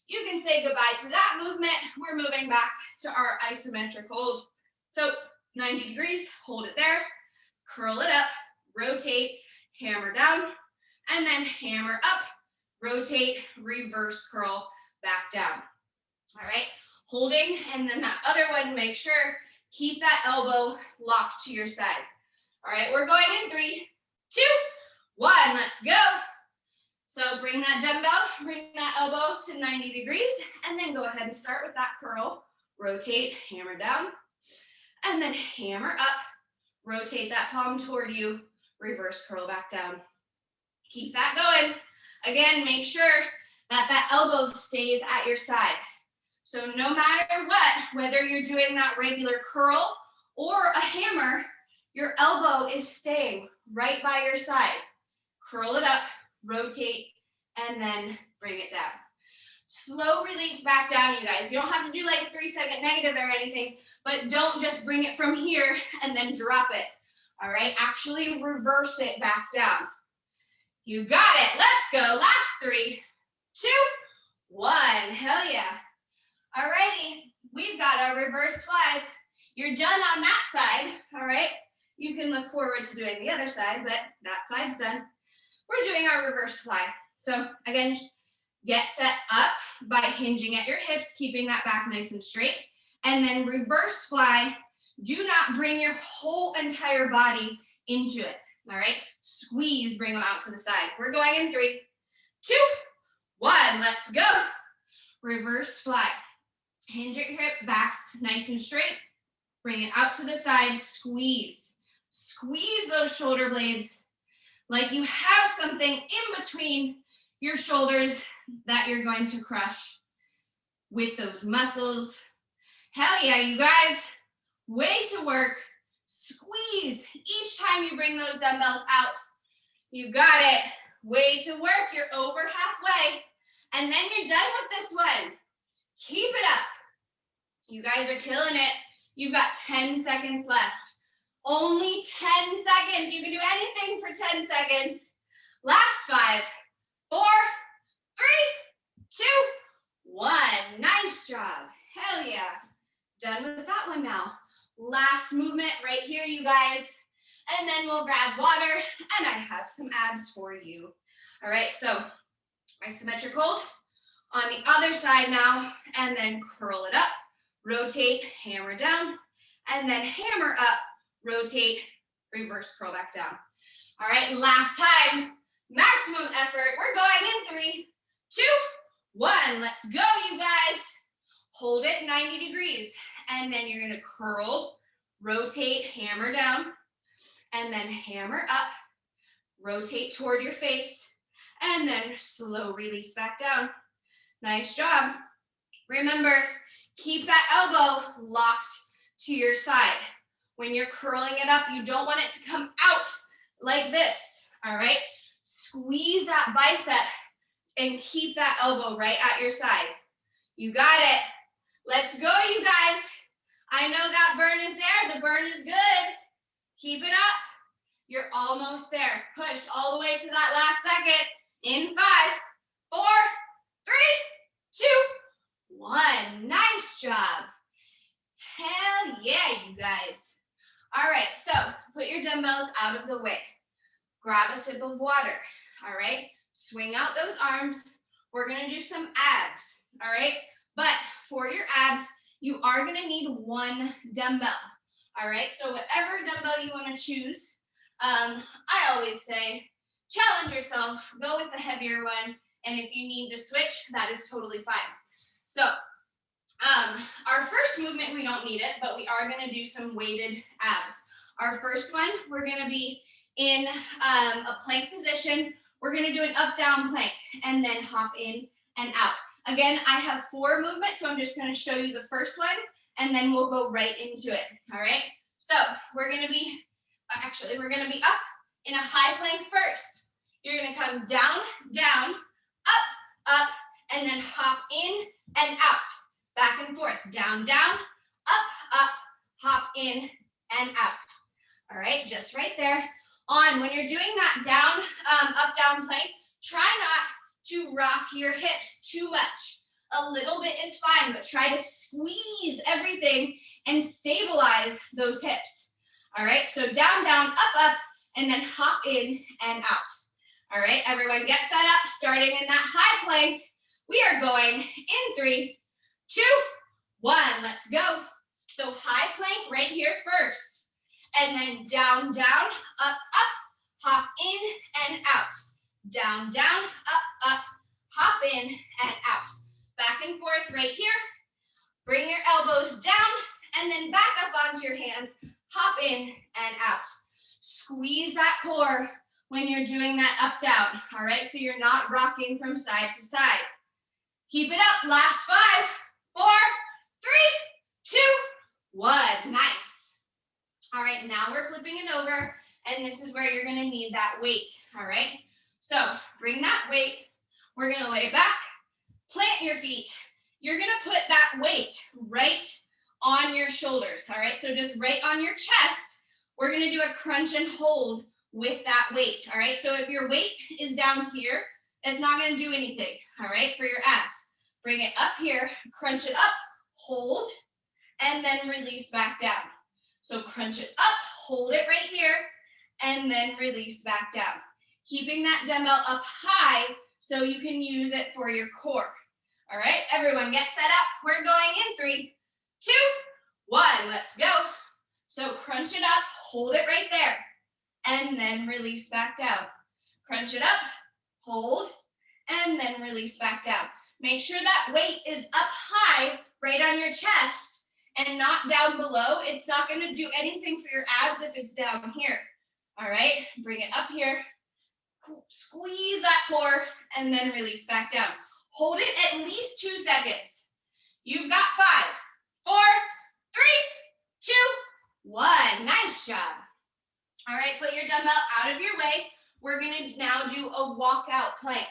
You can say goodbye to that movement. We're moving back to our isometric hold. So 90 degrees, hold it there. Curl it up, rotate, hammer down, and then hammer up, rotate, reverse curl back down. All right, holding, and then that other one, make sure, keep that elbow locked to your side. All right, we're going in 3, 2, 1, let's go. So bring that dumbbell, bring that elbow to 90 degrees, and then go ahead and start with that curl. Rotate, hammer down, and then hammer up, rotate that palm toward you, reverse curl back down. Keep that going. Again, make sure that that elbow stays at your side. So no matter what, whether you're doing that regular curl or a hammer, your elbow is staying right by your side. Curl it up, rotate, and then bring it down. Slow release back down, you guys. You don't have to do like a 3-second negative or anything, but don't just bring it from here and then drop it. All right, actually reverse it back down. You got it. Let's go. Last 3, 2, 1. Hell yeah. All righty, we've got our reverse flies. You're done on that side. All right, you can look forward to doing the other side, but that side's done. We're doing our reverse fly. So again, get set up by hinging at your hips, keeping that back nice and straight, and then reverse fly. Do not bring your whole entire body into it. All right, squeeze, bring them out to the side. We're going in 3, 2, 1. Let's go. Reverse fly. Hinge at your hip, backs nice and straight. Bring it out to the side, squeeze. Squeeze those shoulder blades like you have something in between your shoulders that you're going to crush with those muscles. Hell yeah, you guys. Way to work. Squeeze each time you bring those dumbbells out. You got it. Way to work. You're over halfway. And then you're done with this one. Keep it up. You guys are killing it. You've got 10 seconds left. Only 10 seconds. You can do anything for 10 seconds. Last 5, 4, 3, 2, 1. Nice job. Hell yeah. Done with that one now. Last movement right here, you guys. And then we'll grab water, and I have some abs for you. All right, so isometric hold on the other side now, and then curl it up, rotate, hammer down, and then hammer up, rotate, reverse curl back down. All right, last time, maximum effort. We're going in 3, 2, 1. Let's go, you guys. Hold it 90 degrees, and then you're gonna curl, rotate, hammer down, and then hammer up, rotate toward your face, and then slow release back down. Nice job. Remember, keep that elbow locked to your side. When you're curling it up, you don't want it to come out like this, all right? Squeeze that bicep and keep that elbow right at your side. You got it. Let's go, you guys. I know that burn is there. The burn is good. Keep it up. You're almost there. Push all the way to that last second. In 5, 4, 3, 2, 1. Nice job. Hell yeah, you guys. All right, so put your dumbbells out of the way. Grab a sip of water, all right? Swing out those arms. We're gonna do some abs, all right? But for your abs, you are gonna need 1 dumbbell, all right? So whatever dumbbell you wanna choose, I always say, challenge yourself, go with the heavier one, and if you need to switch, that is totally fine. So our first movement, we don't need it, but we are gonna do some weighted abs. Our first one, we're gonna be in a plank position. We're gonna do an up-down plank and then hop in and out. Again, I have 4 movements, so I'm just gonna show you the first one and then we'll go right into it, all right? So we're gonna be up in a high plank first. You're gonna come down, down, up, and then hop in and out. Back and forth, down, down, up, hop in and out. All right, just right there. When you're doing that down, up, down plank, try not to rock your hips too much. A little bit is fine, but try to squeeze everything and stabilize those hips. All right, so down, down, up, and then hop in and out. All right, everyone get set up, starting in that high plank. We are going in 3, 2, 1, let's go. So high plank right here first. And then down, down, up, hop in and out. Down, down, up, hop in and out. Back and forth right here. Bring your elbows down and then back up onto your hands. Hop in and out. Squeeze that core when you're doing that up, down. All right, so you're not rocking from side to side. Keep it up. Last 5, 4, 3, 2, 1. Nice. All right, now we're flipping it over, and this is where you're gonna need that weight, all right? So bring that weight. We're gonna lay back, plant your feet. You're gonna put that weight right on your shoulders, all right? So just right on your chest, we're gonna do a crunch and hold with that weight, all right? So if your weight is down here, it's not gonna do anything, all right, for your abs. Bring it up here, crunch it up, hold, and then release back down. So crunch it up, hold it right here, and then release back down. Keeping that dumbbell up high so you can use it for your core. All right, everyone get set up. We're going in 3, 2, 1, let's go. So crunch it up, hold it right there, and then release back down. Crunch it up, hold, and then release back down. Make sure that weight is up high right on your chest and not down below. It's not gonna do anything for your abs if it's down here. All right, bring it up here, Squeeze that core and then release back down. Hold it at least 2 seconds. You've got 5, 4, 3, 2, 1. Nice job. All right, put your dumbbell out of your way. We're going to now do a walkout plank.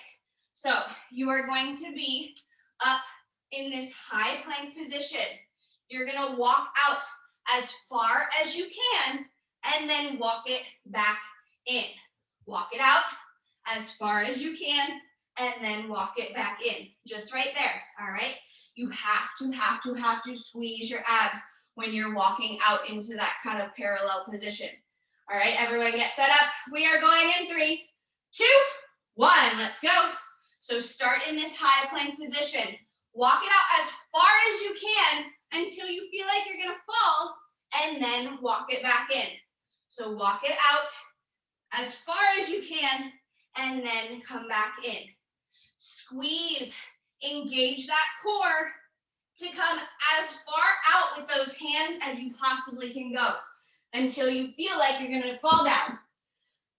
So you are going to be up in this high plank position. You're going to walk out as far as you can and then walk it back in. Walk it out as far as you can and then walk it back in. Just right there, all right? You have to squeeze your abs when you're walking out into that kind of parallel position. All right, everyone get set up. We are going in 3, 2, 1. Let's go. So start in this high plank position. Walk it out as far as you can until you feel like you're gonna fall, and then walk it back in. So walk it out as far as you can, and then come back in. Squeeze, engage that core to come as far out with those hands as you possibly can go until you feel like you're gonna fall down.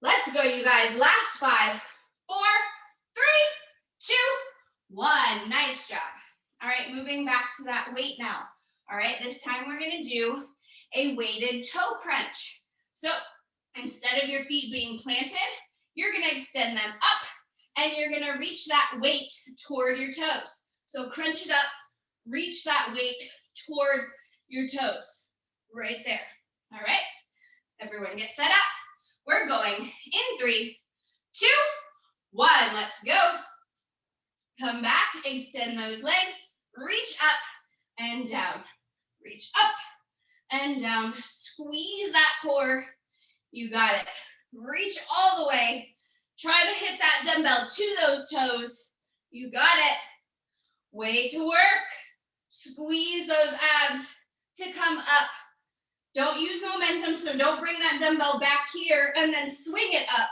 Let's go, you guys. Last 5, 4, 3, 2, 1. Nice job. All right, moving back to that weight now. All right, this time we're gonna do a weighted toe crunch. So instead of your feet being planted, you're gonna extend them up and you're gonna reach that weight toward your toes. So crunch it up, reach that weight toward your toes, right there. All right, everyone get set up. We're going in 3, 2, 1. Let's go. Come back, extend those legs, reach up and down, reach up and down. Squeeze that core. You got it. Reach all the way. Try to hit that dumbbell to those toes. You got it. Way to work. Squeeze those abs to come up. Don't use momentum, so don't bring that dumbbell back here and then swing it up.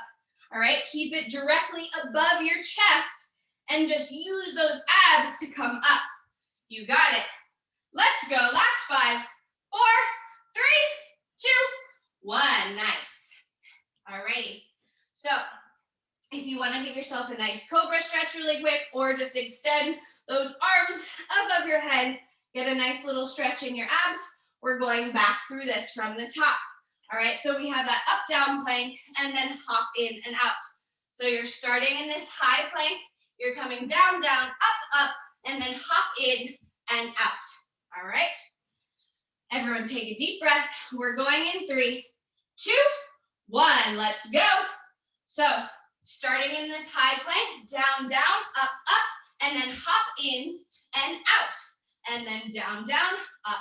All right, keep it directly above your chest and just use those abs to come up. You got it. Let's go. Last 5, 4, 3, 2, 1. Nice. All righty. So if you want to give yourself a nice cobra stretch really quick, or just extend those arms above your head, get a nice little stretch in your abs. We're going back through this from the top. All right, so we have that up, down plank, and then hop in and out. So you're starting in this high plank, you're coming down, down, up, and then hop in and out. All right, everyone take a deep breath. We're going in 3, 2, 1. Let's go. So starting in this high plank, down, down, up, and then hop in and out. And then down, down, up,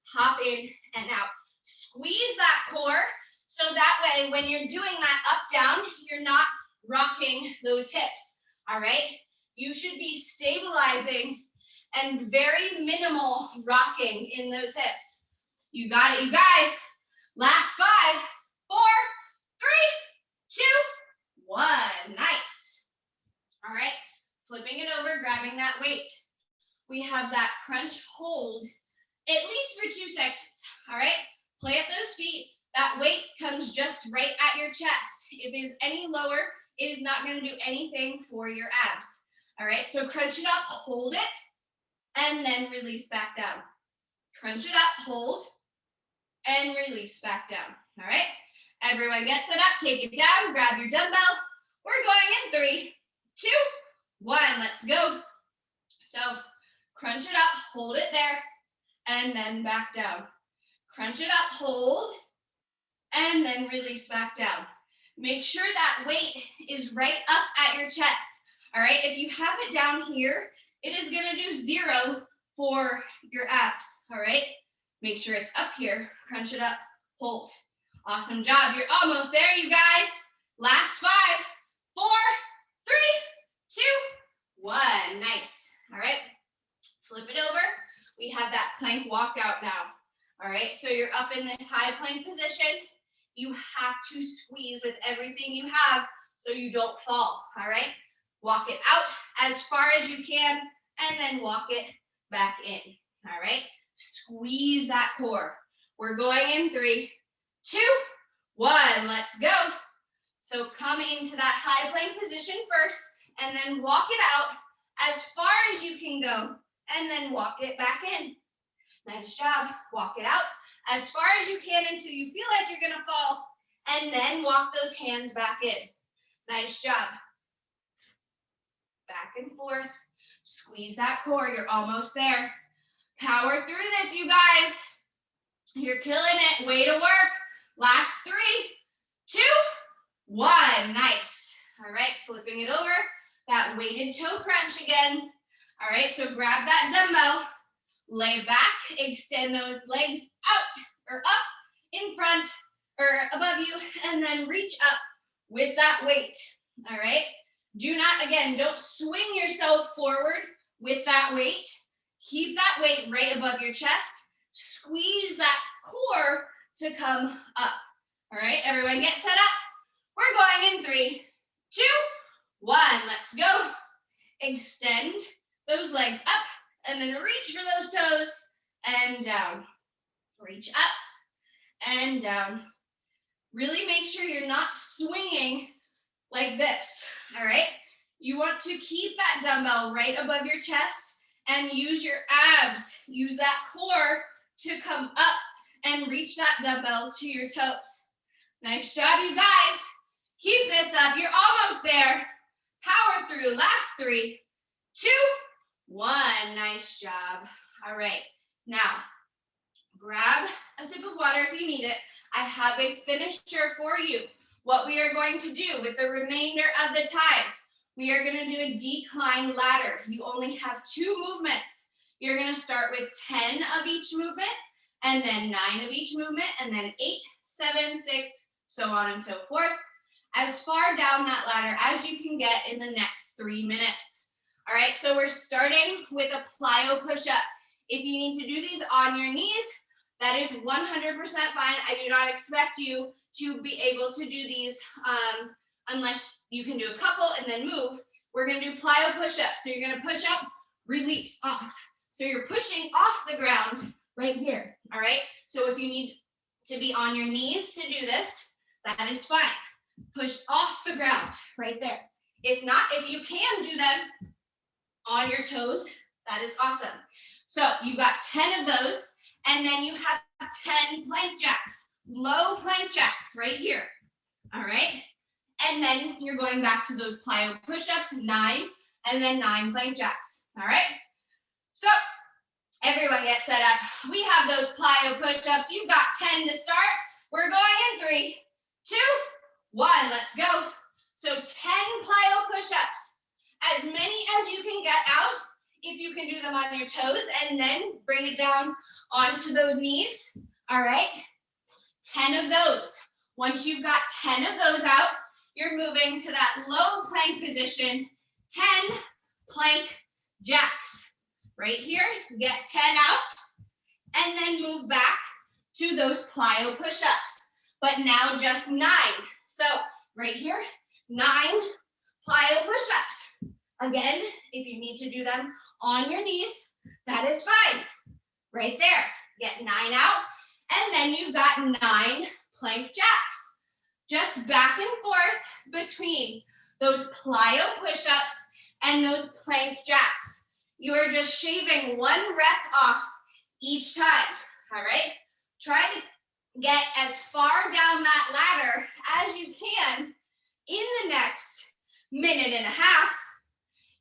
hop in and out. Squeeze that core so that way when you're doing that up, down, you're not rocking those hips, all right? You should be stabilizing and very minimal rocking in those hips. You got it, you guys. Last 5, 4, 3, 2, 1. Nice. All right, flipping it over, grabbing that weight. We have that crunch hold at least for 2 seconds, all right? Plant those feet. That weight comes just right at your chest. If it is any lower, it is not gonna do anything for your abs, all right? So crunch it up, hold it, and then release back down. Crunch it up, hold, and release back down, all right? Everyone gets it up, take it down, grab your dumbbell. We're going in 3, 2, 1, let's go. So crunch it up, hold it there, and then back down. Crunch it up, hold, and then release back down. Make sure that weight is right up at your chest, all right? If you have it down here, it is gonna do 0 for your abs, all right? Make sure it's up here, crunch it up, hold. Awesome job, you're almost there, you guys. Last 5, 4, 3, 2, 1, nice, all right? Flip it over, we have that plank walkout now, all right? So you're up in this high plank position. You have to squeeze with everything you have so you don't fall, all right? Walk it out as far as you can and then walk it back in, all right? Squeeze that core. We're going in 3, 2, 1, let's go. So come into that high plank position first, and then walk it out as far as you can go, and then walk it back in. Nice job. Walk it out as far as you can until you feel like you're gonna fall, and then walk those hands back in. Nice job. Back and forth. Squeeze that core. You're almost there. Power through this, you guys. You're killing it. Way to work. Last 3, 2, 1. Nice. All right, flipping it over. That weighted toe crunch again. All right, so grab that dumbbell, lay back, extend those legs out or up in front or above you, and then reach up with that weight. All right, do not, again, don't swing yourself forward with that weight. Keep that weight right above your chest. Squeeze that core to come up. All right, everyone get set up. We're going in 3, 2, 1. Let's go. Extend those legs up and then reach for those toes and down. Reach up and down. Really make sure you're not swinging like this, all right? You want to keep that dumbbell right above your chest and use your abs. Use that core to come up and reach that dumbbell to your toes. Nice job, you guys. Keep this up. You're almost there. Power through. Last 3, 2, 1. Nice job. All right. Now, grab a sip of water if you need it. I have a finisher for you. What we are going to do with the remainder of the time, we are going to do a decline ladder. You only have 2 movements. You're going to start with 10 of each movement, and then 9 of each movement, and then 8, 7, 6, so on and so forth, as far down that ladder as you can get in the next 3 minutes. All right, so we're starting with a plyo push-up. If you need to do these on your knees, that is 100% fine. I do not expect you to be able to do these unless you can do a couple and then move. We're gonna do plyo push-ups. So you're gonna push up, release, off. So you're pushing off the ground right here, all right? So if you need to be on your knees to do this, that is fine. Push off the ground right there. If not, if you can do them on your toes, that is awesome. So you got 10 of those, and then you have 10 plank jacks, low plank jacks right here, all right? And then you're going back to those plyo push-ups, 9, and then 9 plank jacks, all right? So everyone get set up. We have those plyo push-ups. You've got 10 to start. We're going in 3, 2, 1, let's go. So 10 plyo push-ups, as many as you can get out, if you can do them on your toes, and then bring it down onto those knees, all right? 10 of those. Once you've got 10 of those out, you're moving to that low plank position, 10 plank jacks. Right here, get 10 out, and then move back to those plyo push-ups, but now just 9. So right here, 9 plyo push-ups. Again, if you need to do them on your knees, that is fine. Right there, get 9 out, and then you've got 9 plank jacks. Just back and forth between those plyo push-ups and those plank jacks. You are just shaving 1 rep off each time, all right? Try to get as far down that ladder as you can in the next minute and a half.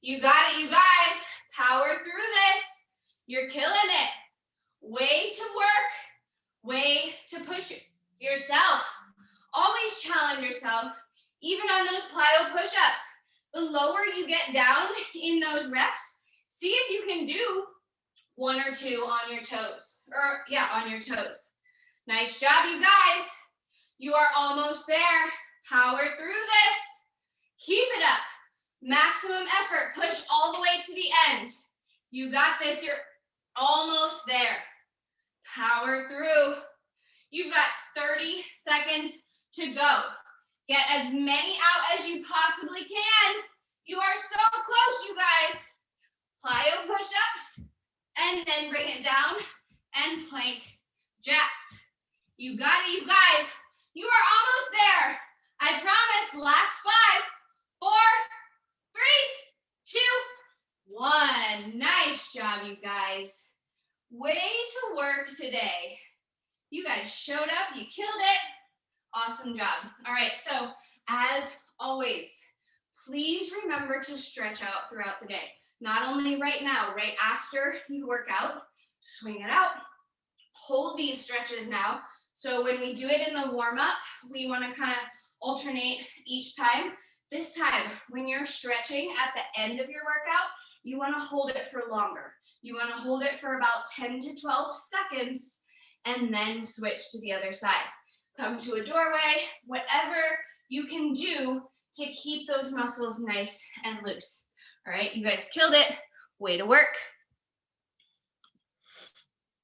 You got it, you guys. Power through this. You're killing it. Way to work, way to push yourself. Always challenge yourself, even on those plyo push-ups. The lower you get down in those reps, see if you can do 1 or 2 on your toes, on your toes. Nice job, you guys. You are almost there. Power through this. Keep it up. Maximum effort. Push all the way to the end. You got this. You're almost there. Power through. You've got 30 seconds to go. Get as many out as you possibly can. You are so close, you guys. Plyo push-ups, and then bring it down and plank jacks. You got it, you guys. You are almost there. I promise guys. Way to work today. You guys showed up, you killed it. Awesome job. All right, so as always, please remember to stretch out throughout the day. Not only right now, right after you work out, swing it out. Hold these stretches now. So when we do it in the warm up, we want to kind of alternate each time. This time, when you're stretching at the end of your workout, you want to hold it for longer. You want to hold it for about 10 to 12 seconds and then switch to the other side. Come to a doorway, whatever you can do to keep those muscles nice and loose. All right, you guys killed it. Way to work.